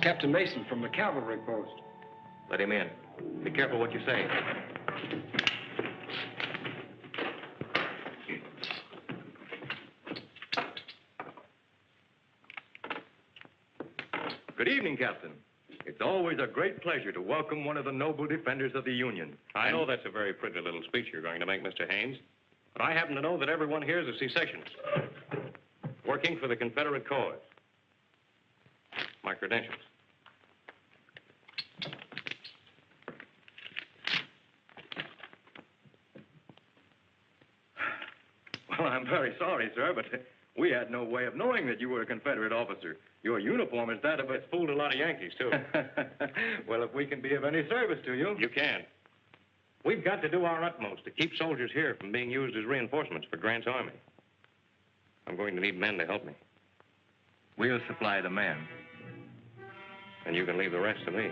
Captain Mason from the cavalry post. Let him in. Be careful what you say. Good evening, Captain. It's always a great pleasure to welcome one of the noble defenders of the Union. I know that's a very pretty little speech you're going to make, Mr. Haynes, but I happen to know that everyone here is a secessionist, working for the Confederate cause. My credentials. Well, I'm very sorry, sir, but we had no way of knowing that you were a Confederate officer. Your uniform is that of a... It's fooled a lot of Yankees, too. Well, if we can be of any service to you... You can. We've got to do our utmost to keep soldiers here from being used as reinforcements for Grant's army. I'm going to need men to help me. We'll supply the men. And you can leave the rest to me.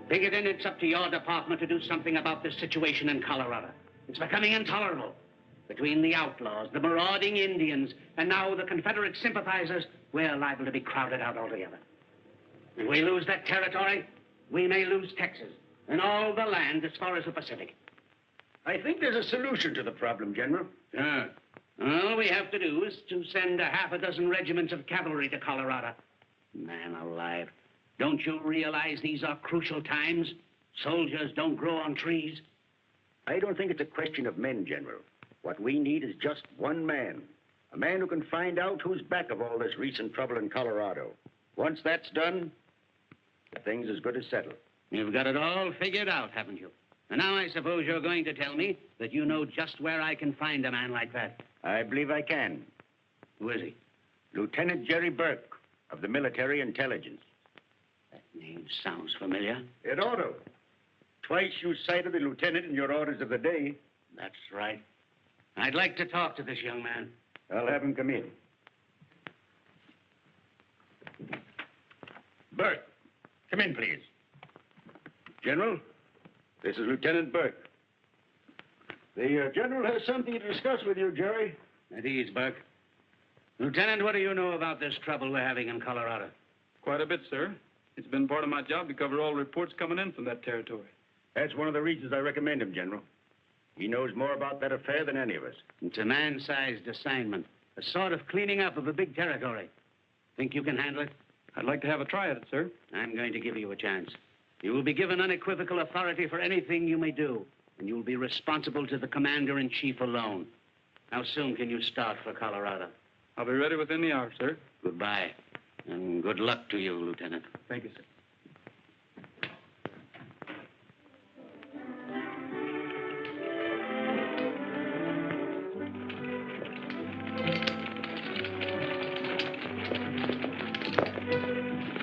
Figure then it's up to your department to do something about this situation in Colorado. It's becoming intolerable. Between the outlaws, the marauding Indians, and now the Confederate sympathizers, we're liable to be crowded out altogether. If we lose that territory, we may lose Texas and all the land as far as the Pacific. I think there's a solution to the problem, General. Sure. All we have to do is to send half a dozen regiments of cavalry to Colorado. Man alive. Don't you realize these are crucial times? Soldiers don't grow on trees. I don't think it's a question of men, General. What we need is just one man. A man who can find out who's back of all this recent trouble in Colorado. Once that's done, the thing's as good as settled. You've got it all figured out, haven't you? And now I suppose you're going to tell me that you know just where I can find a man like that. I believe I can. Who is he? Lieutenant Jerry Burke of the Military Intelligence. That name sounds familiar. It ought to. Twice you cited the lieutenant in your orders of the day. That's right. I'd like to talk to this young man. I'll have him come in. Burke, come in, please. General, this is Lieutenant Burke. The General has something to discuss with you, Jerry. At ease, Burke. Lieutenant, what do you know about this trouble we're having in Colorado? Quite a bit, sir. It's been part of my job to cover all reports coming in from that territory. That's one of the reasons I recommend him, General. He knows more about that affair than any of us. It's a man-sized assignment, a sort of cleaning up of a big territory. Think you can handle it? I'd like to have a try at it, sir. I'm going to give you a chance. You will be given unequivocal authority for anything you may do, and you will be responsible to the commander-in-chief alone. How soon can you start for Colorado? I'll be ready within the hour, sir. Goodbye, and good luck to you, Lieutenant. Thank you, sir.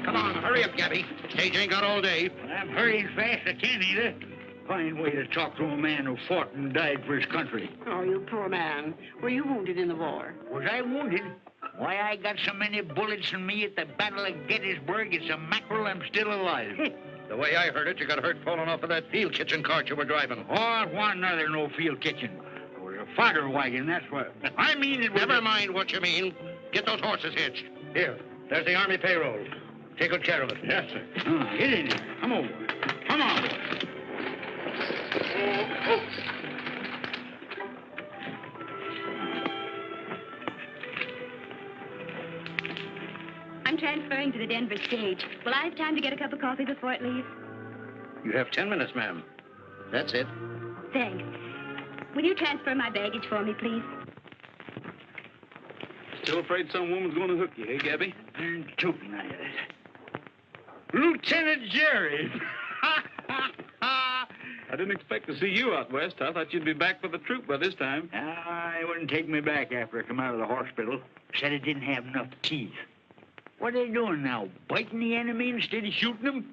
Come on, hurry up, Gabby. Stage ain't got all day. I'm hurrying fast I can, either. Fine way to talk to a man who fought and died for his country. Oh, you poor man. Were you wounded in the war? Was I wounded? Why, I got so many bullets in me at the Battle of Gettysburg, it's a mackerel I'm still alive. The way I heard it, you got hurt falling off of that field kitchen cart you were driving. Oh, it wasn't another no field kitchen. It was a fodder wagon, that's what. I mean it was... Never mind what you mean. Get those horses hitched. Here, there's the Army payroll. Take good care of it. Yes, sir. Get in here. Come over. Come on. I'm transferring to the Denver stage. Will I have time to get a cup of coffee before it leaves? You have 10 minutes, ma'am. That's it. Thanks. Will you transfer my baggage for me, please? Still afraid some woman's going to hook you, hey, Gabby? I'm choking on it. Lieutenant Jerry! I didn't expect to see you out west. I thought you'd be back for the troop by this time. It wouldn't take me back after I come out of the hospital. Said it didn't have enough teeth. What are they doing now? Biting the enemy instead of shooting them?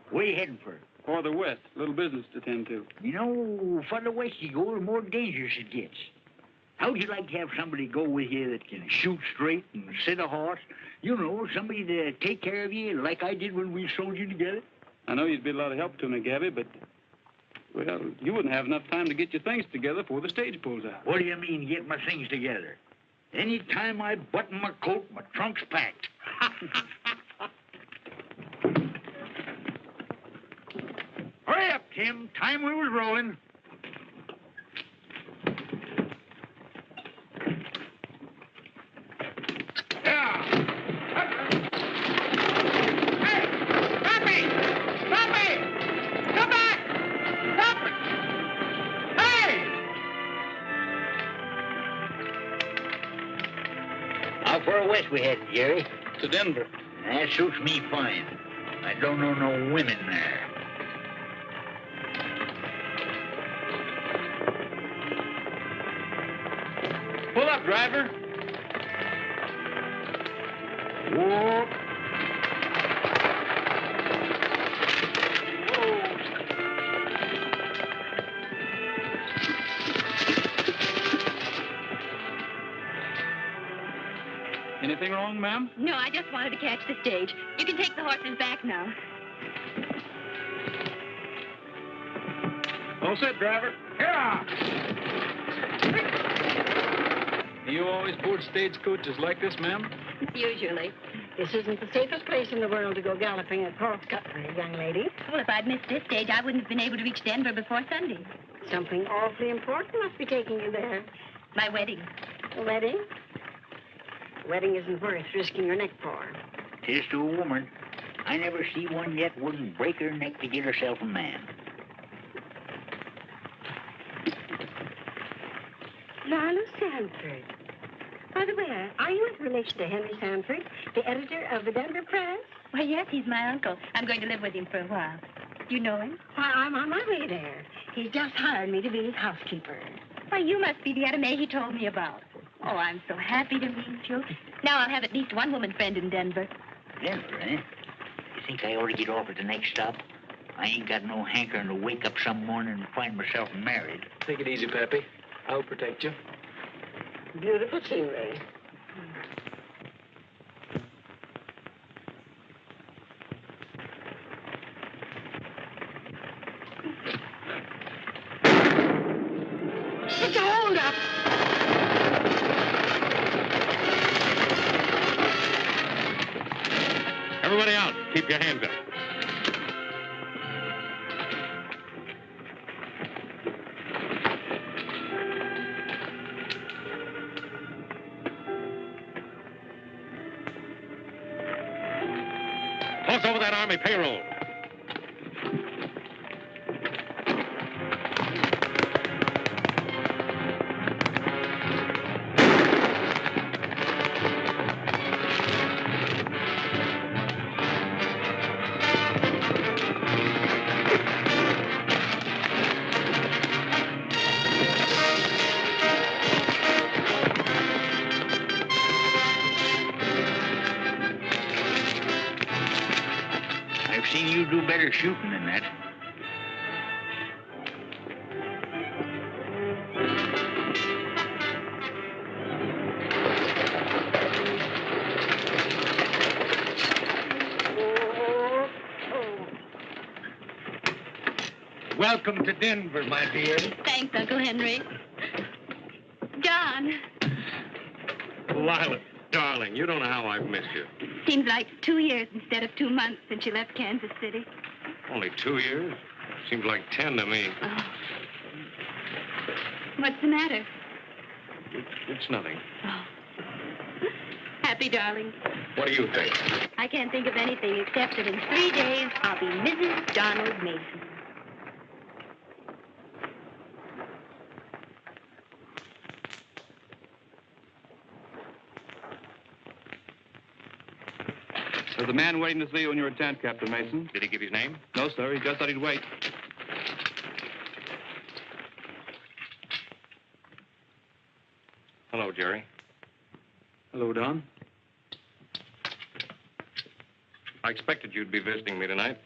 Where you heading for? Farther west, little business to tend to. You know, farther west you go, the more dangerous it gets. How'd you like to have somebody go with you that can shoot straight and sit a horse? You know, somebody to take care of you like I did when we sold you together? I know you'd be a lot of help to me, Gabby, but, well, you wouldn't have enough time to get your things together before the stage pulls out. What do you mean, get my things together? Any time I button my coat, my trunk's packed. Hurry up, Tim. Time we was rolling. How far west we headed, Jerry? To Denver. That suits me fine. I don't know no women there. Pull up, driver. Whoa. Anything wrong, ma'am? No, I just wanted to catch the stage. You can take the horses back now. All set, driver. Yeah. You always board stagecoaches like this, ma'am? Usually. This isn't the safest place in the world to go galloping across country, young lady. Well, if I'd missed this stage, I wouldn't have been able to reach Denver before Sunday. Something awfully important must be taking you there. My wedding. A wedding? A wedding isn't worth risking your neck for. Tis to a woman. I never see one yet wouldn't break her neck to get herself a man. Lila Sanford. By the way, are you in relation to Henry Sanford, the editor of the Denver Press? Why, yes, he's my uncle. I'm going to live with him for a while. You know him? Why, I'm on my way there. He's just hired me to be his housekeeper. Why, you must be the Etta Mae he told me about. Oh, I'm so happy to meet you. Now I'll have at least one woman friend in Denver. Denver, eh? You think I ought to get off at the next stop? I ain't got no hankering to wake up some morning and find myself married. Take it easy, Pappy. I'll protect you. Beautiful scenery. It's a holdup. Everybody out. Keep your hands up. Toss over that Army payroll. I've seen you do better shooting than that. Welcome to Denver, my dear. Thanks, Uncle Henry. John, Lila, darling, you don't know how I've missed you. seems like 2 years instead of 2 months since you left Kansas City. Only 2 years? Seems like 10 to me. Oh. What's the matter? It's nothing. Oh. Happy, darling. What do you think? I can't think of anything except that in 3 days I'll be Mrs. Donald Mason. There's a man waiting to see you in your tent, Captain Mason. Did he give his name? No, sir. He just said he'd wait. Hello, Jerry. Hello, Don. I expected you'd be visiting me tonight.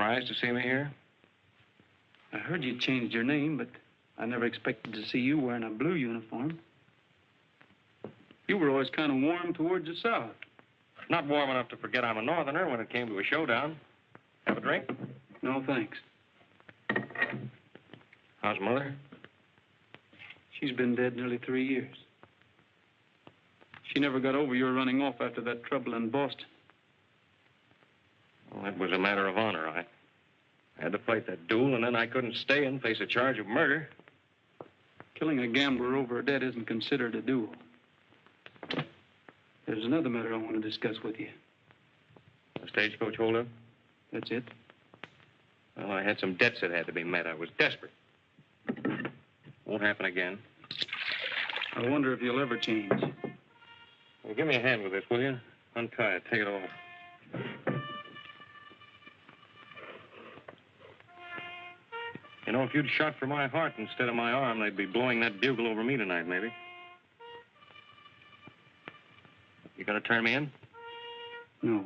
surprised to see me here? I heard you changed your name, but I never expected to see you wearing a blue uniform. You were always kind of warm towards the South. Not warm enough to forget I'm a Northerner when it came to a showdown. Have a drink? No, thanks. How's Mother? She's been dead nearly 3 years. She never got over your running off after that trouble in Boston. Well, it was a matter of honor. I had to fight that duel, and then I couldn't stay and face a charge of murder. Killing a gambler over a debt isn't considered a duel. There's another matter I want to discuss with you. A stagecoach holdup? That's it. Well, I had some debts that had to be met. I was desperate. Won't happen again. I wonder if you'll ever change. Well, give me a hand with this, will you? Untie it. Take it off. You know, if you'd shot for my heart instead of my arm, they'd be blowing that bugle over me tonight, maybe. You gonna turn me in? No.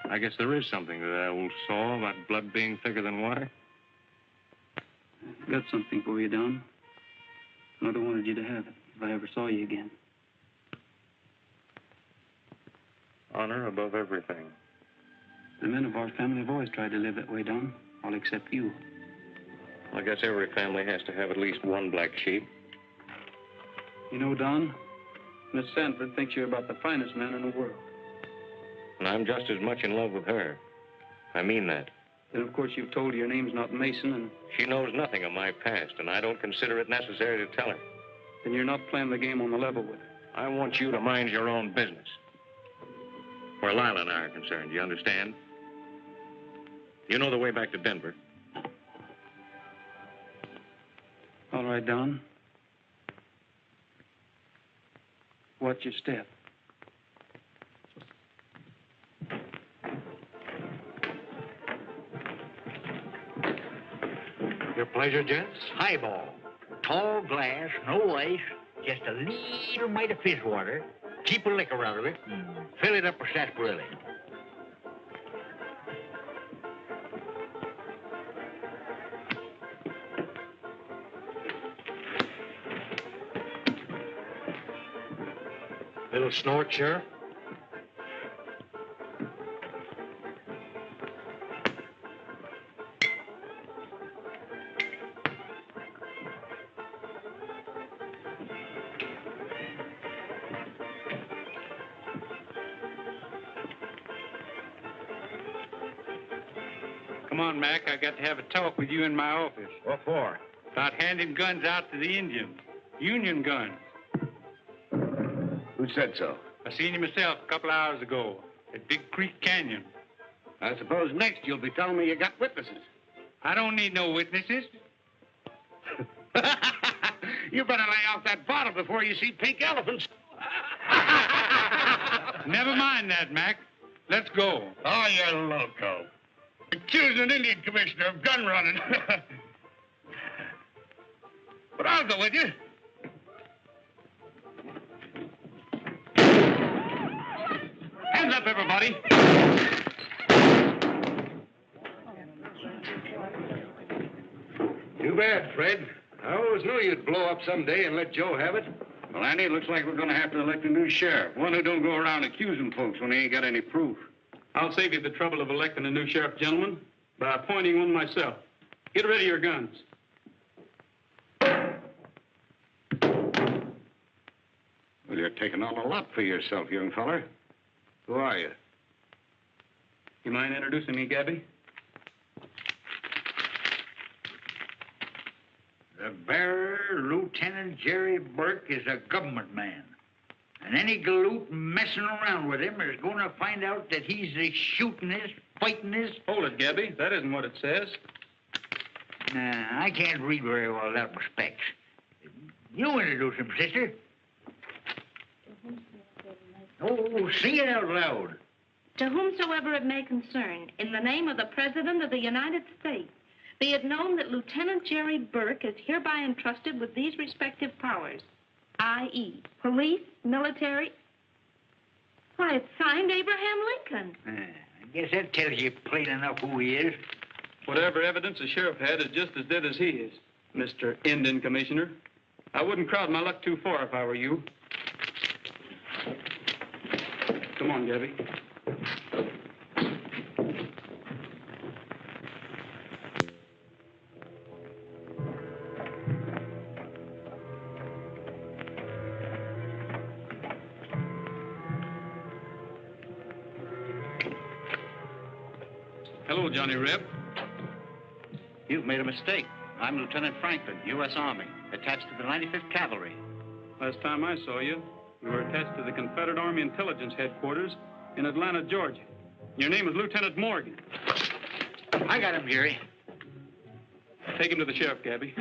I guess there is something to that old saw about blood being thicker than water. Got something for you, Don. Mother wanted you to have it if I ever saw you again. Honor above everything. The men of our family have always tried to live that way, Don. All except you. I guess every family has to have at least one black sheep. You know, Don, Miss Sanford thinks you're about the finest man in the world. And I'm just as much in love with her. I mean that. Then, of course, you've told her your name's not Mason, and... She knows nothing of my past, and I don't consider it necessary to tell her. Then you're not playing the game on the level with her. I want you to mind your own business. Where Lila and I are concerned, you understand? You know the way back to Denver. All right, Don. Watch your step. Your pleasure, gents. Highball. Tall glass, no ice, just a little mite of fish water. Keep a liquor out of it, and fill it up with sarsaparilla. Little snort, Sheriff? Come on, Mac. I got to have a talk with you in my office. What for? About handing guns out to the Indians. Union guns. Who said so? I seen you myself a couple hours ago at Big Creek Canyon. I suppose next you'll be telling me you got witnesses. I don't need no witnesses. You better lay off that bottle before you see pink elephants. Never mind that, Mac. Let's go. Oh, you're loco. Accusing an Indian commissioner of gun running. But I'll go with you. Hands up, everybody. Too bad, Fred. I always knew you'd blow up someday and let Joe have it. Well, Andy, it looks like we're going to have to elect a new sheriff. One who don't go around accusing folks when he ain't got any proof. I'll save you the trouble of electing a new sheriff, gentlemen, by appointing one myself. Get rid of your guns. Well, you're taking on a lot for yourself, young feller. Who are you? You mind introducing me, Gabby? The bearer, Lieutenant Jerry Burke, is a government man. And any galoot messing around with him is going to find out that he's the shootingest, fightingest... Hold it, Gabby. That isn't what it says. Nah, I can't read very well that respect. You introduce him, sister. Oh, say it out loud. To whomsoever it may concern, in the name of the President of the United States, be it known that Lieutenant Jerry Burke is hereby entrusted with these respective powers, i.e., police, military. Why, it's signed Abraham Lincoln. Guess that tells you plain enough who he is. Whatever evidence the sheriff had is just as dead as he is, Mr. Indian Commissioner. I wouldn't crowd my luck too far if I were you. Come on, Gabby. Hello, Johnny Reb. You've made a mistake. I'm Lieutenant Franklin, U.S. Army, attached to the 95th Cavalry. Last time I saw you, you were attached to the Confederate Army Intelligence Headquarters in Atlanta, Georgia. Your name is Lieutenant Morgan. I got him, Jerry. Take him to the sheriff, Gabby.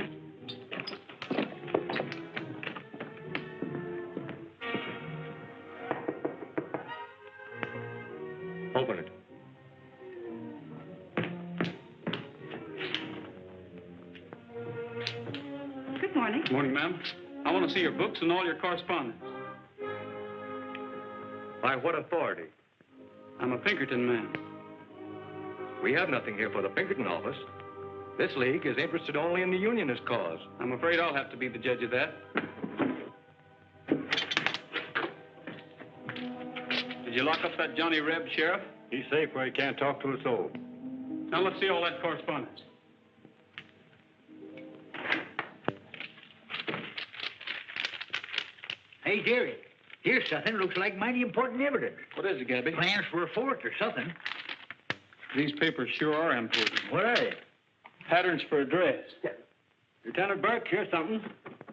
Open it. Good morning. Morning, ma'am. I want to see your books and all your correspondence. By what authority? I'm a Pinkerton man. We have nothing here for the Pinkerton office. This league is interested only in the Unionist cause. I'm afraid I'll have to be the judge of that. Did you lock up that Johnny Reb, Sheriff? He's safe where he can't talk to a soul. Now let's see all that correspondence. Hey, Jerry, here's something looks like mighty important evidence. What is it, Gabby? Plans for a fort or something. These papers sure are important. What are they? Patterns for a dress. Lieutenant Burke, here's something.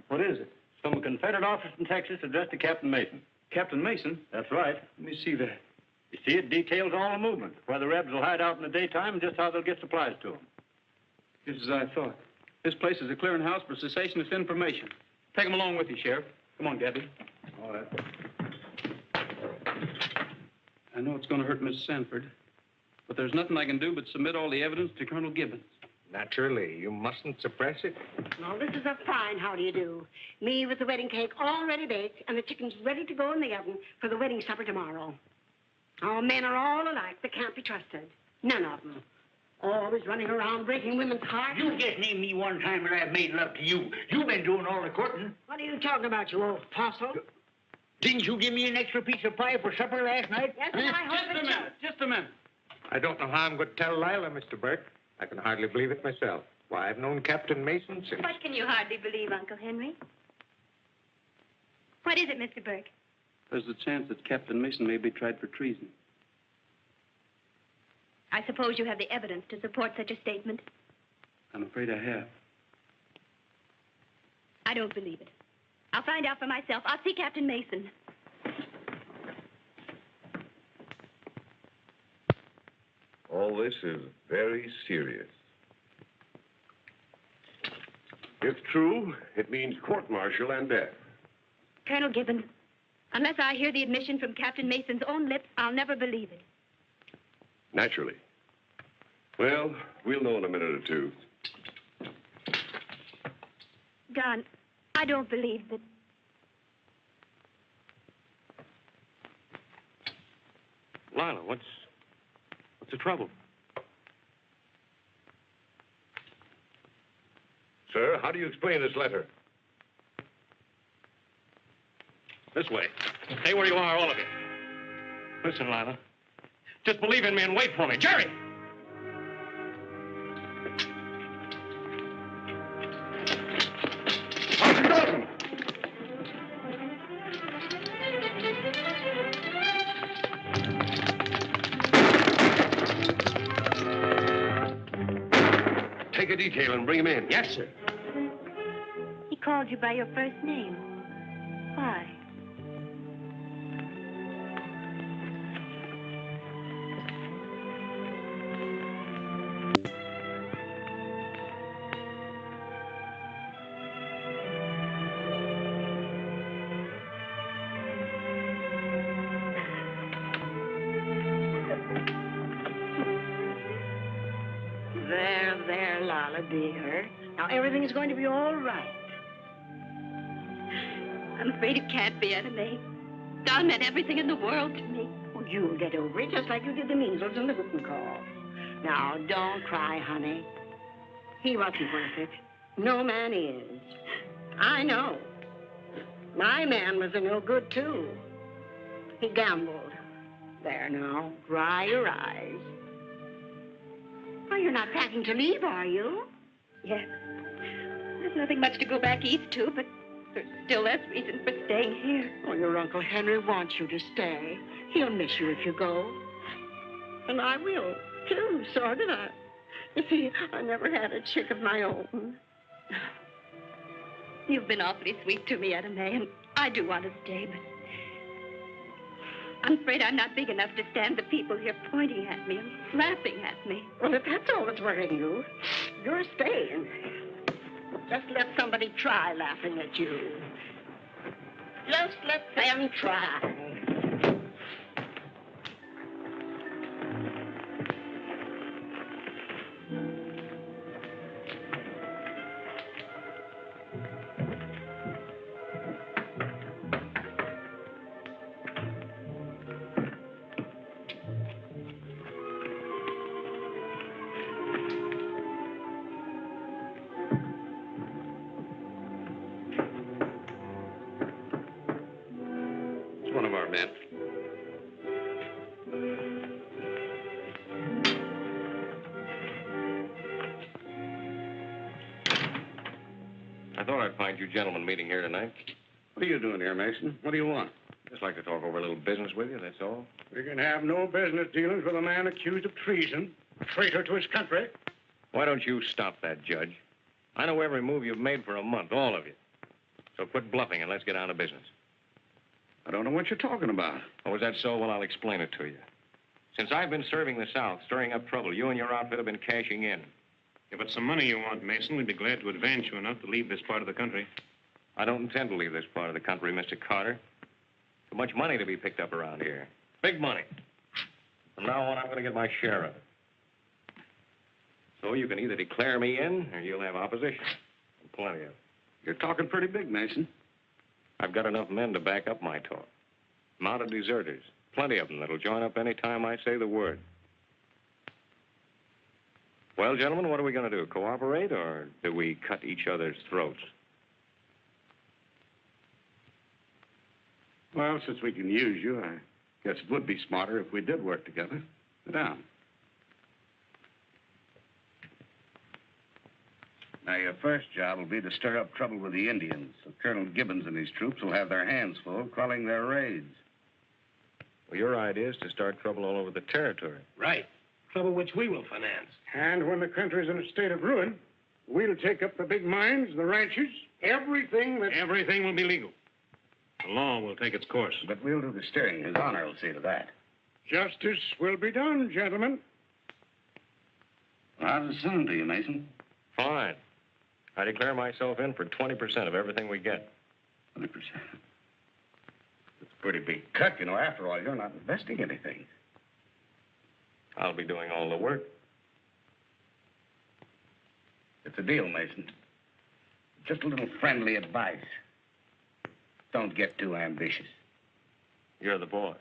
What is it? From a Confederate office in Texas addressed to Captain Mason. Captain Mason? That's right. Let me see that. You see, it details all the movement, where the Rebs will hide out in the daytime and just how they'll get supplies to them. Just as I thought. This place is a clearinghouse for cessationist information. Take them along with you, Sheriff. Come on, Gabby. All right. I know it's going to hurt Miss Sanford, but there's nothing I can do but submit all the evidence to Colonel Gibbons. Naturally, you mustn't suppress it. Oh, this is a fine how do you do. Me with the wedding cake already baked and the chickens ready to go in the oven for the wedding supper tomorrow. Our men are all alike. They can't be trusted. None of them. Always running around breaking women's hearts. You just named me one time that I've made love to you. You've been doing all the courting. What are you talking about, you old fossil? Didn't you give me an extra piece of pie for supper last night? Yes, and I hope Just a minute. Just a minute. I don't know how I'm going to tell Lila, Mr. Burke. I can hardly believe it myself. Why, I've known Captain Mason since... What can you hardly believe, Uncle Henry? What is it, Mr. Burke? There's a chance that Captain Mason may be tried for treason. I suppose you have the evidence to support such a statement. I'm afraid I have. I don't believe it. I'll find out for myself. I'll see Captain Mason. All this is very serious. If true, it means court-martial and death. Colonel Gibbons, unless I hear the admission from Captain Mason's own lips, I'll never believe it. Naturally. Well, we'll know in a minute or two. Don, I don't believe that. Lila, what's the trouble? Sir, how do you explain this letter? This way. Stay where you are, all of you. Listen, Lila. Just believe in me and wait for me. Jerry! Take a detail and bring him in. Yes, sir. He called you by your first name. Why? There, Lila, dear. Now, everything's going to be all right. I'm afraid it can't be, Anna May. Don meant everything in the world to me. Oh, Oh, you'll get over it just like you did the measles and the whooping cough. Now, don't cry, honey. He wasn't worth it. No man is. I know. My man was a no good, too. He gambled. There now, dry your eyes. Oh, you're not packing to leave, are you? Yes. There's nothing much to go back east to, but there's still less reason for staying here. Oh, your Uncle Henry wants you to stay. He'll miss you if you go. And I will, too, so did I. You see, I never had a chick of my own. You've been awfully sweet to me, Etta May, and I do want to stay, but I'm afraid I'm not big enough to stand the people here pointing at me and laughing at me. Well, if that's all that's worrying you, you're staying. Just let somebody try laughing at you. Just let them try. One of our men. I thought I'd find you gentlemen meeting here tonight. What are you doing here, Mason? What do you want? Just like to talk over a little business with you, that's all. We can have no business dealings with a man accused of treason, a traitor to his country. Why don't you stop that, Judge? I know every move you've made for a month, all of you. So quit bluffing and let's get down to business. I don't know what you're talking about. Oh, is that so? Well, I'll explain it to you. Since I've been serving the South, stirring up trouble, you and your outfit have been cashing in. If it's some money you want, Mason, we'd be glad to advance you enough to leave this part of the country. I don't intend to leave this part of the country, Mr. Carter. Too much money to be picked up around here. Big money. From now on, I'm going to get my share of it. So you can either declare me in, or you'll have opposition. Plenty of it. You're talking pretty big, Mason. I've got enough men to back up my talk. Mounted deserters. Plenty of them that'll join up any time I say the word. Well, gentlemen, what are we going to do? Cooperate, or do we cut each other's throats? Well, since we can use you, I guess it would be smarter if we did work together. Sit down. Now, your first job will be to stir up trouble with the Indians, so Colonel Gibbons and his troops will have their hands full quelling their raids. Well, your idea is to start trouble all over the territory. Right. Trouble which we will finance. And when the country's in a state of ruin, we'll take up the big mines, the ranches, everything that... Everything will be legal. The law will take its course. But we'll do the steering. His honor will see to that. Justice will be done, gentlemen. Well, how does it sound to you, Mason? Fine. I declare myself in for 20% of everything we get. 20%. It's a pretty big cut. You know, after all, you're not investing anything. I'll be doing all the work. It's a deal, Mason. Just a little friendly advice. Don't get too ambitious. You're the boss.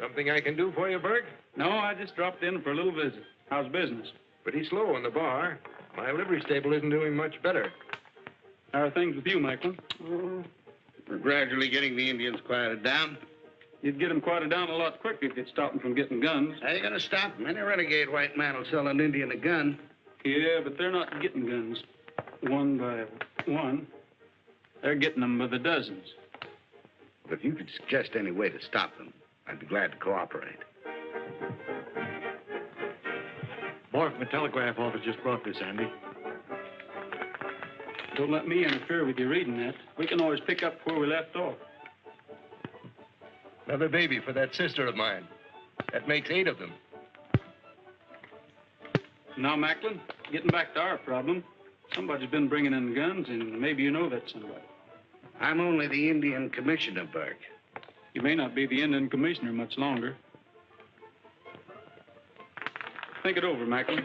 Something I can do for you, Burke? No, I just dropped in for a little visit. How's business? Pretty slow in the bar. My livery stable isn't doing much better. How are things with you, Michael? We're gradually getting the Indians quieted down. You'd get them quieted down a lot quicker if you'd stop them from getting guns. How you gonna stop them? Any renegade white man will sell an Indian a gun. Yeah, but they're not getting guns one by one. They're getting them by the dozens. But if you could suggest any way to stop them, I'd be glad to cooperate. Boy from the telegraph office just brought this, Andy. Don't let me interfere with you reading that. We can always pick up where we left off. Another baby for that sister of mine. That makes 8 of them. Now, Macklin, getting back to our problem, somebody's been bringing in guns, and maybe you know that somebody. I'm only the Indian commissioner, Burke. You may not be the Indian commissioner much longer. Think it over, Macklin.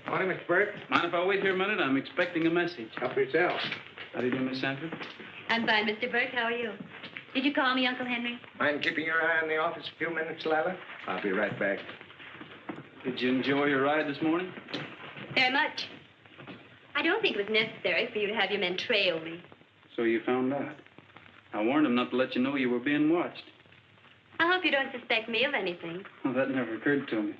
Morning, Mr. Burke. Mind if I wait here a minute? I'm expecting a message. Help yourself. How do you do, Miss Sanford? I'm fine, Mr. Burke. How are you? Did you call me, Uncle Henry? Mind keeping your eye on the office a few minutes, Lila? I'll be right back. Did you enjoy your ride this morning? Very much. I don't think it was necessary for you to have your men trail me. So you found out. I warned them not to let you know you were being watched. I hope you don't suspect me of anything. Well, that never occurred to me.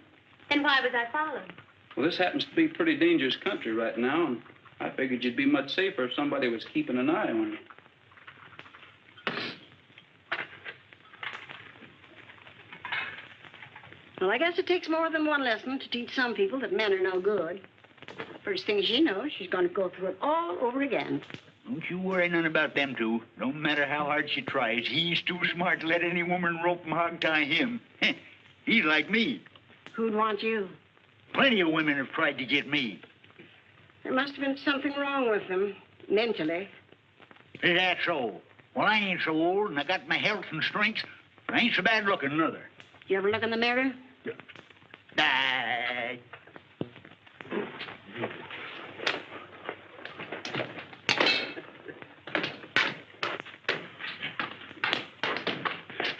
Then why was I followed? Well, this happens to be a pretty dangerous country right now, and I figured you'd be much safer if somebody was keeping an eye on you. Well, I guess it takes more than one lesson to teach some people that men are no good. First thing she knows, she's going to go through it all over again. Don't you worry none about them two. No matter how hard she tries, he's too smart to let any woman rope and hog tie him. He's like me. Who'd want you? Plenty of women have tried to get me. There must have been something wrong with them, mentally. Is that so? Well, I ain't so old, and I got my health and strength. I ain't so bad looking, neither. You ever look in the mirror?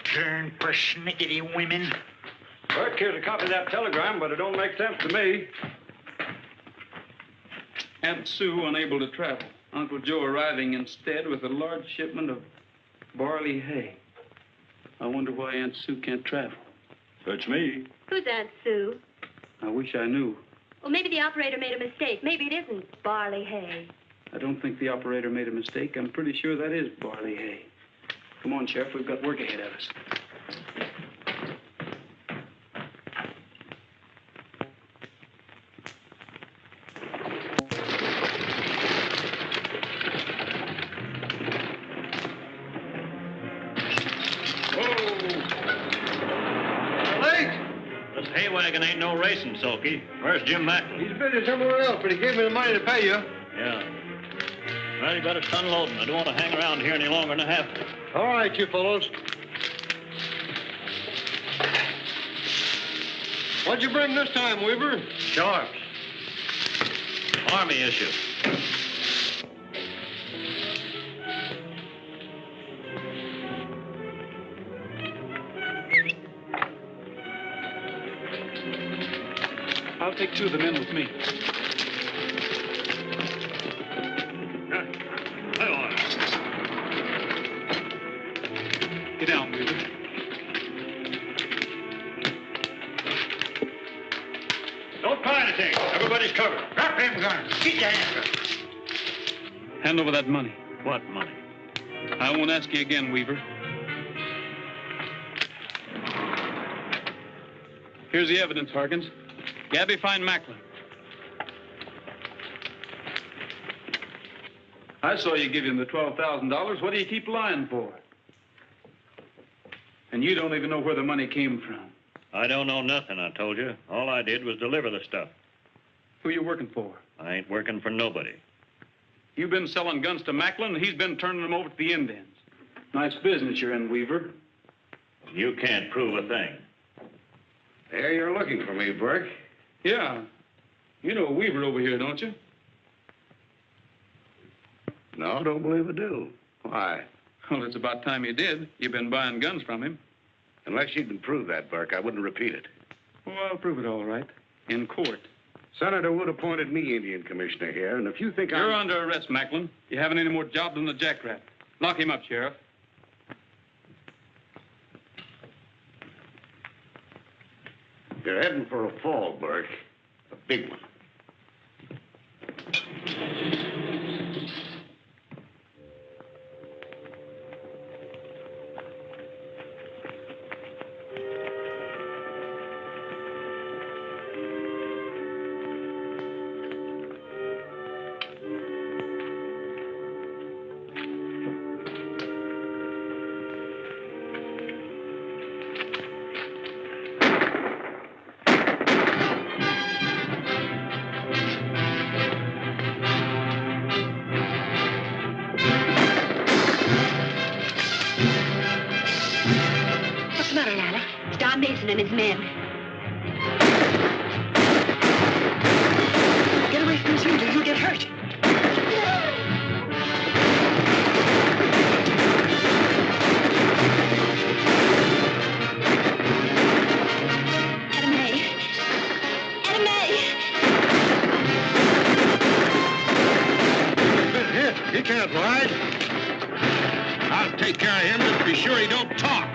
Turn persnickety women. Burke, here's a copy of that telegram, but it don't make sense to me. Aunt Sue unable to travel. Uncle Joe arriving instead with a large shipment of barley hay. I wonder why Aunt Sue can't travel. Search me. Who's Aunt Sue? I wish I knew. Well, maybe the operator made a mistake. Maybe it isn't barley hay. I don't think the operator made a mistake. I'm pretty sure that is barley hay. Come on, Sheriff. We've got work ahead of us. Hay wagon ain't no racing, Sulky. Where's Jim Macklin? He's busy somewhere else, but he gave me the money to pay you. Yeah. Well, you better start unloading. I don't want to hang around here any longer than I have to. All right, you fellows. What'd you bring this time, Weaver? Sharps. Army issue. I'll take 2 of the men with me. Get down, Weaver. Don't try anything. Everybody's covered. Drop them guns. Get your hands up. Hand over that money. What money? I won't ask you again, Weaver. Here's the evidence, Harkins. Gabby, find Macklin. I saw you give him the $12,000. What do you keep lying for? And you don't even know where the money came from. I don't know nothing, I told you. All I did was deliver the stuff. Who you working for? I ain't working for nobody. You've been selling guns to Macklin, and he's been turning them over to the Indians. Nice business you're in, Weaver. You can't prove a thing. There you're looking for me, Burke. Yeah. You know Weaver over here, don't you? No, don't believe I do. Why? Well, it's about time you did. You've been buying guns from him. Unless you can prove that, Burke, I wouldn't repeat it. Oh, I'll prove it all right. In court. Senator Wood appointed me Indian commissioner here, and if you think You're under arrest, Macklin. You haven't any more job than the jackrabbit. Lock him up, Sheriff. You're heading for a fall, Burke. A big one. What's the matter, Lila? It's Don Mason and his men. Get away from this window. You'll get hurt. He can't ride. I'll take care of him. Just be sure he don't talk.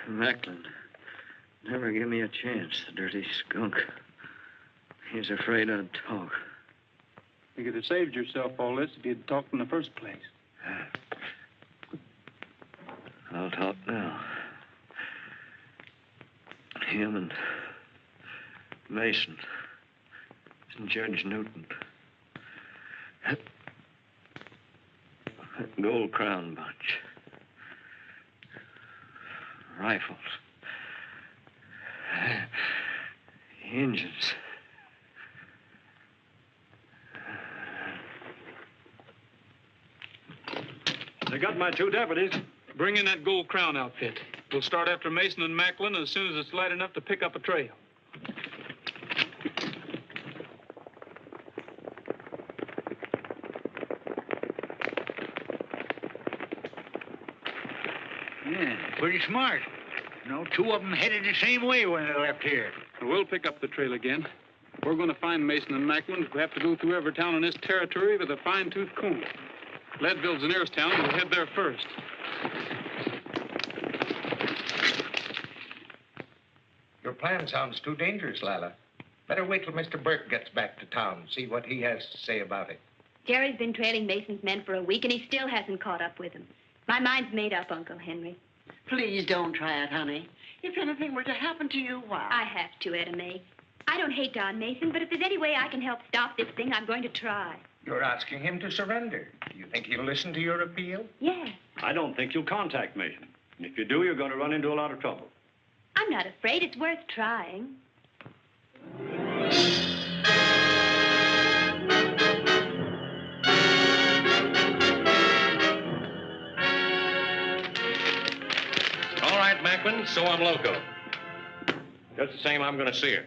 Macklin never give me a chance, the dirty skunk. He's afraid I'd talk. You could have saved yourself all this if you'd talked in the first place. I'll talk now. Him and Mason and Judge Newton. That Gold Crown bunch. Rifles. Engines. They got my two deputies. Bring in that Gold Crown outfit. We'll start after Mason and Macklin as soon as it's light enough to pick up a trail. Yeah, pretty smart. You know, two of them headed the same way when they left here. We'll pick up the trail again. We're going to find Mason and Macklin. We have to go through every town in this territory with a fine-tooth comb. Leadville's the nearest town. We'll head there first. Your plan sounds too dangerous, Lila. Better wait till Mr. Burke gets back to town and see what he has to say about it. Jerry's been trailing Mason's men for a week, and he still hasn't caught up with them. My mind's made up, Uncle Henry. Please don't try it, honey. If anything were to happen to you, why? I have to, Etta May. I don't hate Don Mason, but if there's any way I can help stop this thing, I'm going to try. You're asking him to surrender. Do you think he'll listen to your appeal? Yes. I don't think you'll contact Mason. And if you do, you're going to run into a lot of trouble. I'm not afraid. It's worth trying. All right, Macklin, so I'm loco. Just the same, I'm going to see her.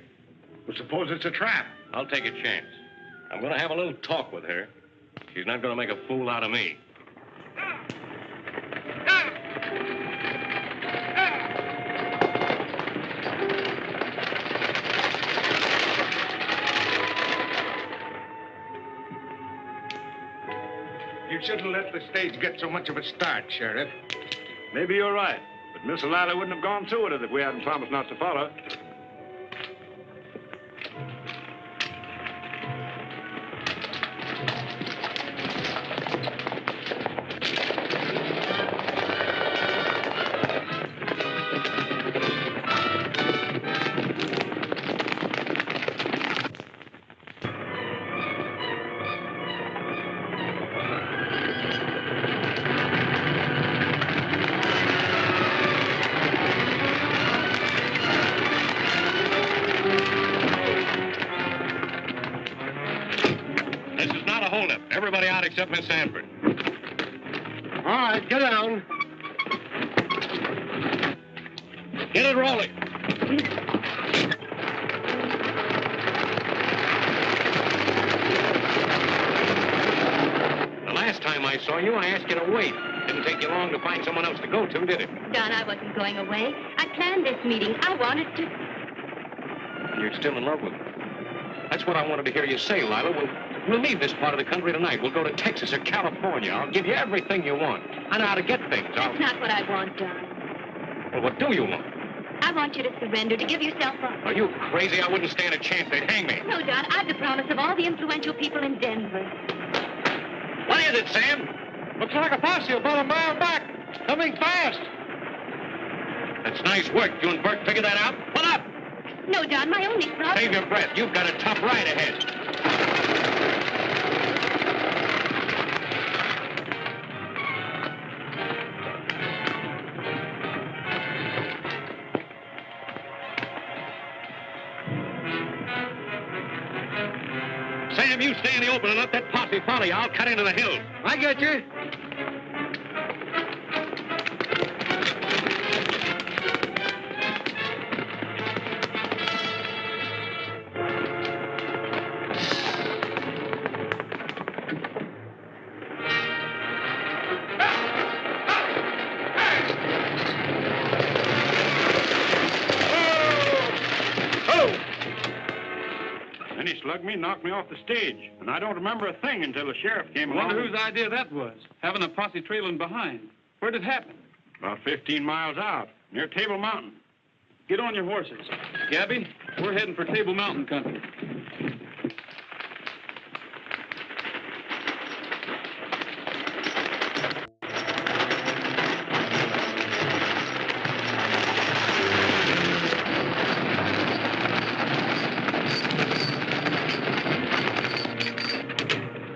Well, suppose it's a trap. I'll take a chance. I'm going to have a little talk with her. She's not going to make a fool out of me. You shouldn't let the stage get so much of a start, Sheriff. Maybe you're right. But Miss Lila wouldn't have gone through with it if we hadn't promised not to follow. This is not a holdup. Everybody out except Miss Sanford. All right, get down. Get it rolling. The last time I saw you, I asked you to wait. Didn't take you long to find someone else to go to, did it? Don, I wasn't going away. I planned this meeting. I wanted to... You're still in love with me. That's what I wanted to hear you say, Lila. We'll leave this part of the country tonight. We'll go to Texas or California. I'll give you everything you want. I know how to get things. That's not what I want, Don. Well, what do you want? I want you to surrender, to give yourself up. Are you crazy? I wouldn't stand a chance. They'd hang me. No, Don, I've the promise of all the influential people in Denver. What is it, Sam? Looks like a posse about a mile back. Coming fast. That's nice work. You and Bert figured that out? Pull up! No, Don, my only problem... Save your breath. You've got a tough ride ahead. Sam, you stay in the open and let that posse follow you. I'll cut into the hills. I get you. Then he slugged me, knocked me off the stage. And I don't remember a thing until the sheriff came I along. wonder whose idea that was, having a posse trailing behind. Where'd it happen? About 15 miles out, near Table Mountain. Get on your horses. Gabby, we're heading for Table Mountain country.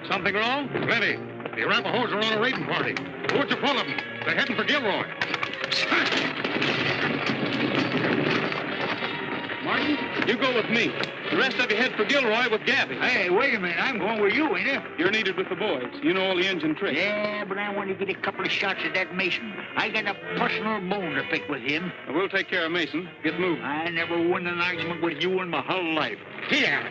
Something wrong? Plenty. The Arapahoes are on a raiding party. What's full of them? They're heading for Gilroy. Martin, you go with me. The rest of you head for Gilroy with Gabby. Hey, wait a minute. I'm going with you, ain't I? You're needed with the boys. You know all the engine tricks. Yeah, but I want to get a couple of shots at that Mason. I got a personal bone to pick with him. We'll take care of Mason. Get moving. I never won an argument with you in my whole life. Here.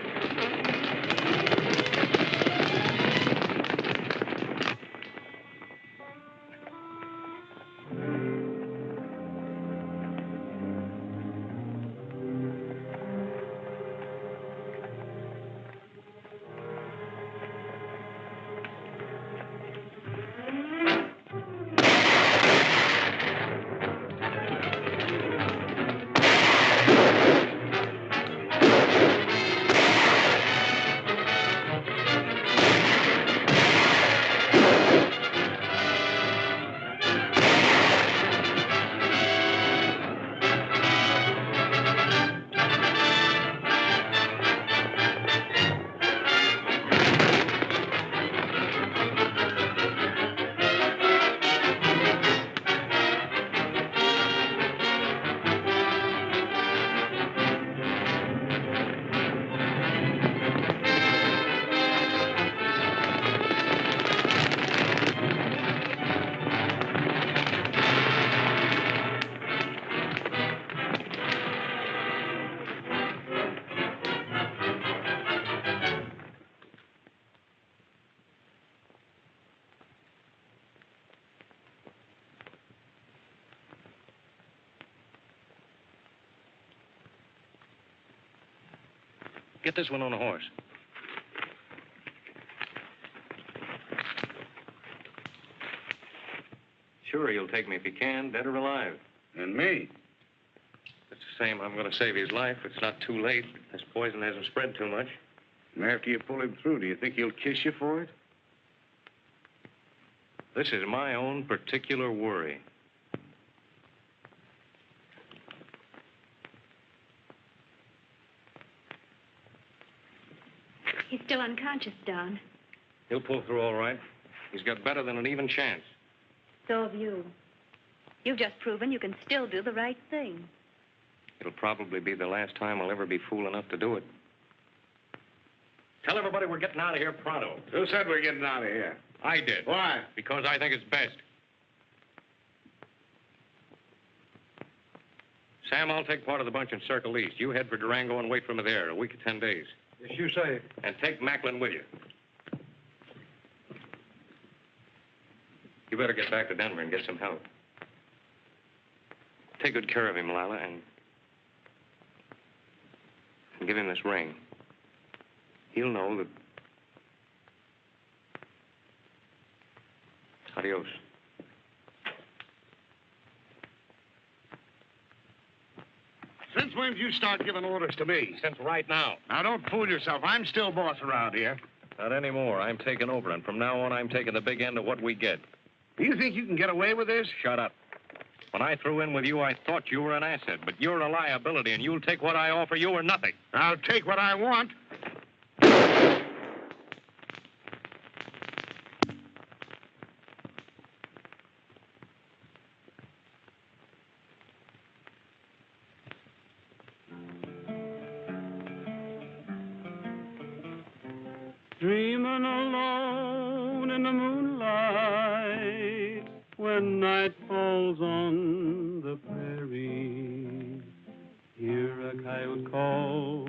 Get this one on a horse. Sure, you'll take me if you can, dead or alive. And me? It's the same. I'm going to save his life. It's not too late. This poison hasn't spread too much. And after you pull him through, do you think he'll kiss you for it? This is my own particular worry. He's still unconscious, Don. He'll pull through all right. He's got better than an even chance. So have you. You've just proven you can still do the right thing. It'll probably be the last time I'll ever be fool enough to do it. Tell everybody we're getting out of here pronto. Who said we're getting out of here? I did. Why? Because I think it's best. Sam, I'll take part of the bunch and circle east. You head for Durango and wait for me there a week or 10 days. Yes, you say. And take Macklin with you. You better get back to Denver and get some help. Take good care of him, Lila, and give him this ring. He'll know that... Adios. Since when did you start giving orders to me? Since right now. Now, don't fool yourself. I'm still boss around here. Not anymore. I'm taking over, and from now on, I'm taking the big end of what we get. Do you think you can get away with this? Shut up. When I threw in with you, I thought you were an asset, but you're a liability, and you'll take what I offer you or nothing. I'll take what I want. Dreaming alone in the moonlight when night falls on the prairie. Hear a coyote call,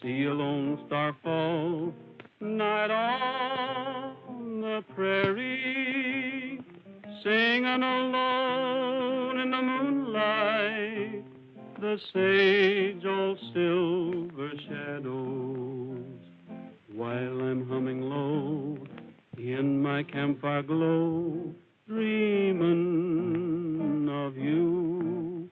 see a lone star fall, night on the prairie. Singing alone in the moonlight, the sage all silver shadows. While I'm humming low in my campfire glow, dreaming of you.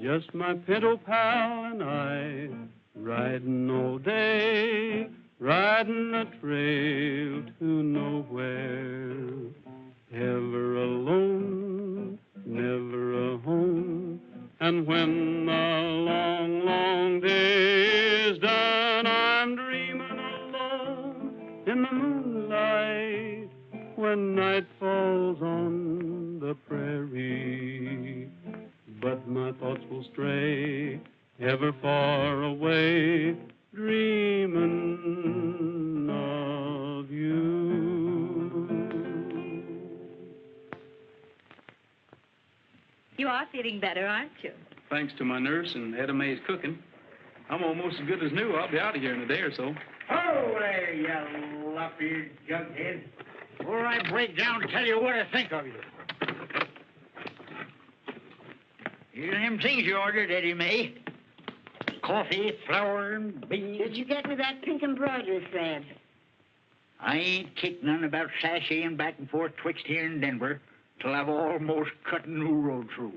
Just my pinto pal and I, riding all day, riding a trail to nowhere. Ever alone, never a home, and when the long, long day is done, I'm dreaming in the moonlight when night falls on the prairie. But my thoughts will stray ever far away, dreaming of you. You are feeling better, aren't you? Thanks to my nurse and Etta Mae's cooking. I'm almost as good as new. I'll be out of here in a day or so. Oh, there, you lumpy junkhead. Before I break down to tell you what I think of you. Here are them things you ordered, Eddie Mae. Coffee, flour, and beans. Did you get me that pink embroidery thread? I ain't kicked none about sashaying back and forth twixt here and Denver till I've almost cut a new road through.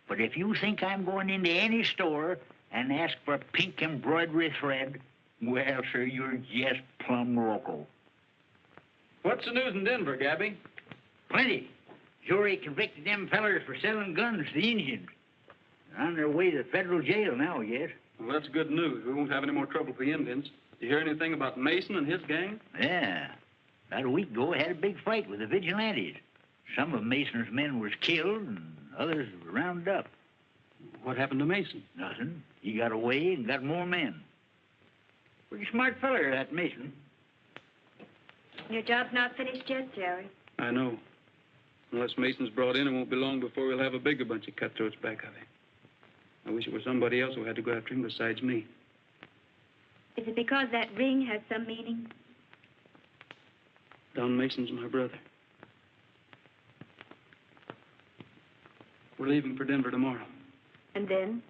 But if you think I'm going into any store and ask for pink embroidery thread, well, sir, you're just plumb loco. What's the news in Denver, Gabby? Plenty. Jury convicted them fellers for selling guns to the Indians. They're on their way to federal jail now, yes. Well, that's good news. We won't have any more trouble with the Indians. Did you hear anything about Mason and his gang? Yeah. About a week ago, I had a big fight with the vigilantes. Some of Mason's men was killed, and others were rounded up. What happened to Mason? Nothing. He got away and got more men. Pretty smart feller, that Mason. Your job's not finished yet, Jerry. I know. Unless Mason's brought in, it won't be long before we'll have a bigger bunch of cutthroats back of him. I wish it were somebody else who had to go after him besides me. Is it because that ring has some meaning? Don Mason's my brother. We're leaving for Denver tomorrow. And then?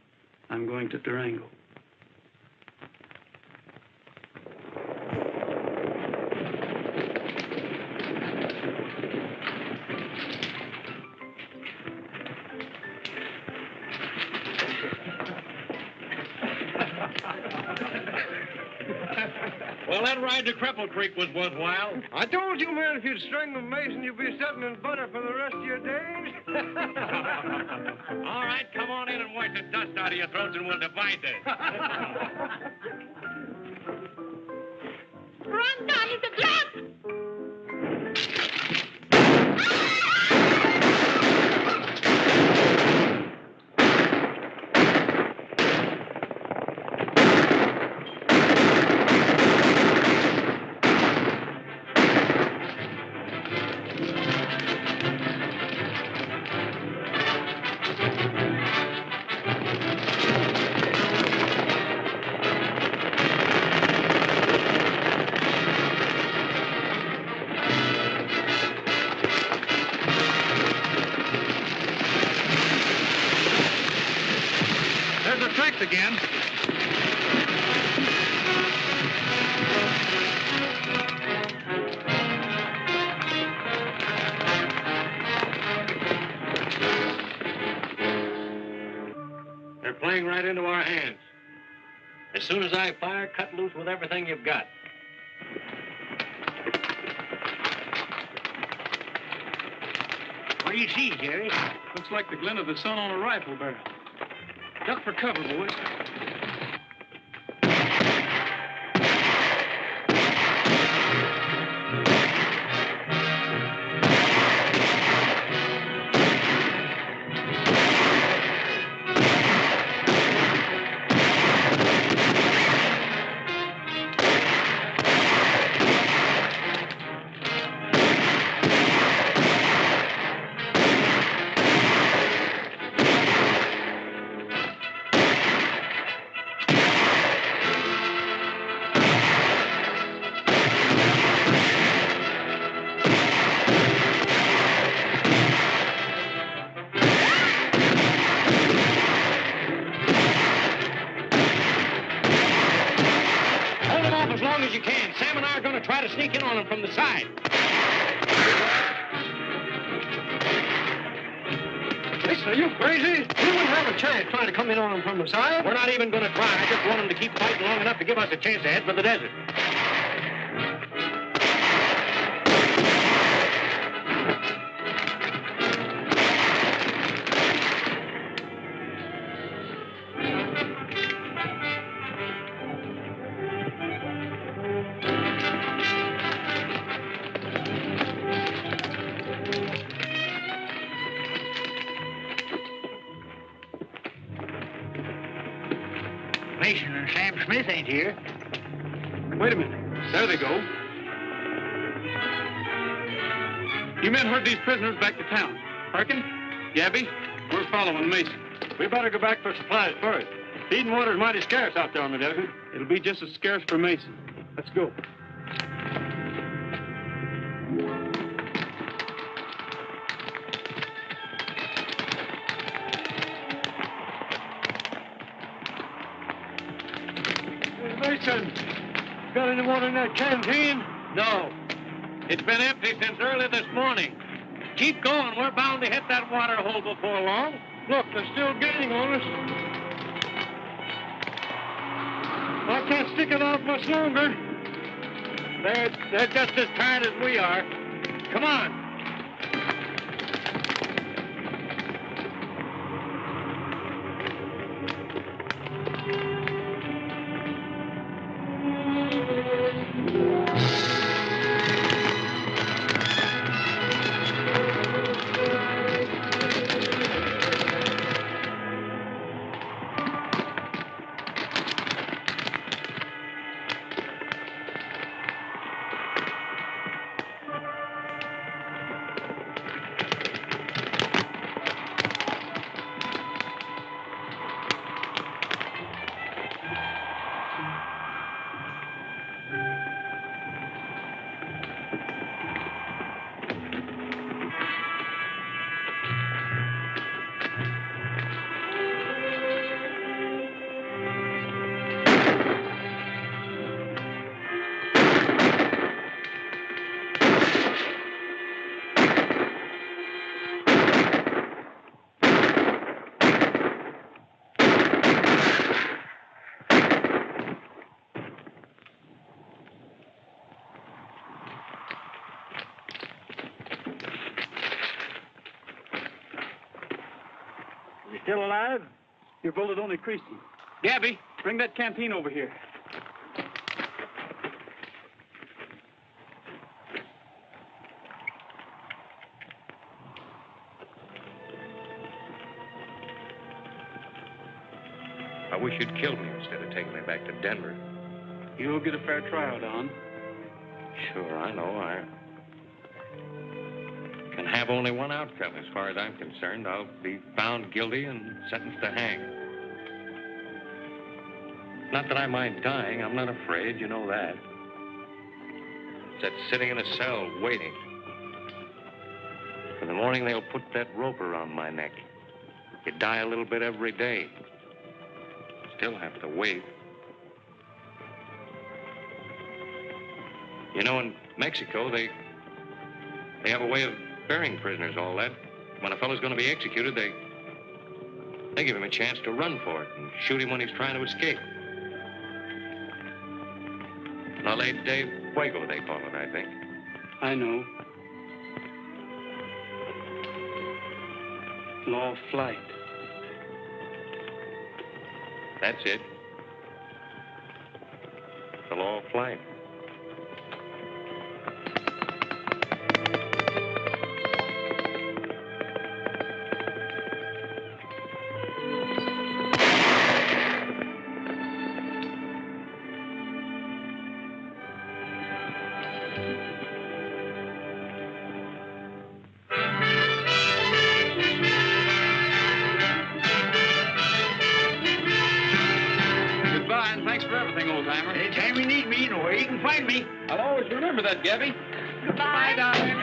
I'm going to Durango. Well, that ride to Cripple Creek was worthwhile. I told you, man, if you'd string the Mason, you'd be sitting in butter for the rest of your days. All right, come on in and wipe the dust out of your throats, and we'll divide this. Run, Don, it's a trap! left again. They're playing right into our hands. As soon as I fire, cut loose with everything you've got. What do you see, Jerry? Looks like the glint of the sun on a rifle barrel. Duck for cover, boys. As long as you can. Sam and I are going to try to sneak in on them from the side. Listen, are you crazy? We wouldn't have a chance trying to come in on them from the side. We're not even going to try. I just want them to keep fighting long enough to give us a chance to head for the desert. Mason and Sam Smith ain't here. Wait a minute. There they go. You men herd these prisoners back to town. Harkin, Gabby, we're following Mason. We better go back for supplies first. Feed and water's mighty scarce out there on the desert. It'll be just as scarce for Mason. Let's go. Mason, got any water in that canteen? No. It's been empty since early this morning. Keep going. We're bound to hit that water hole before long. Look, they're still gaining on us. I can't stick it out much longer. They're just as tired as we are. Come on. Still alive? Your bullet only creased him. Gabby, Bring that canteen over here. I wish you'd killed me instead of taking me back to Denver. You'll get a fair trial, Don. Sure, I know. I can have only one outcome as far as I'm concerned. I'll be found guilty and sentenced to hang. Not that I mind dying. I'm not afraid. You know that. It's that sitting in a cell waiting. In the morning, they'll put that rope around my neck. You die a little bit every day. still have to wait. You know, in Mexico, they have a way of burying prisoners, all that. When a fellow's going to be executed, they give him a chance to run for it and shoot him when he's trying to escape. La Ley de Fuego, they call it, I think. I know. Law of flight. That's it. The law of flight. Goodbye, and thanks for everything, old-timer. Anytime you need me, you know where you can find me. I'll always remember that, Gabby. Goodbye, darling.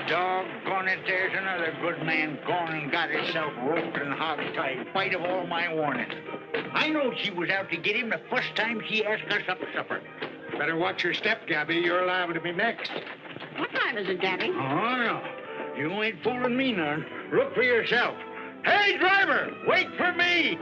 Doggone it, there's another good man gone and got himself roped and hog-tied. Fight of all my warning. I know she was out to get him the first time she asked us up to supper. Better watch your step, Gabby. You're liable to be next. What time is it, Gabby? Oh, no. You ain't fooling me none. Look for yourself. Hey, driver, wait for me!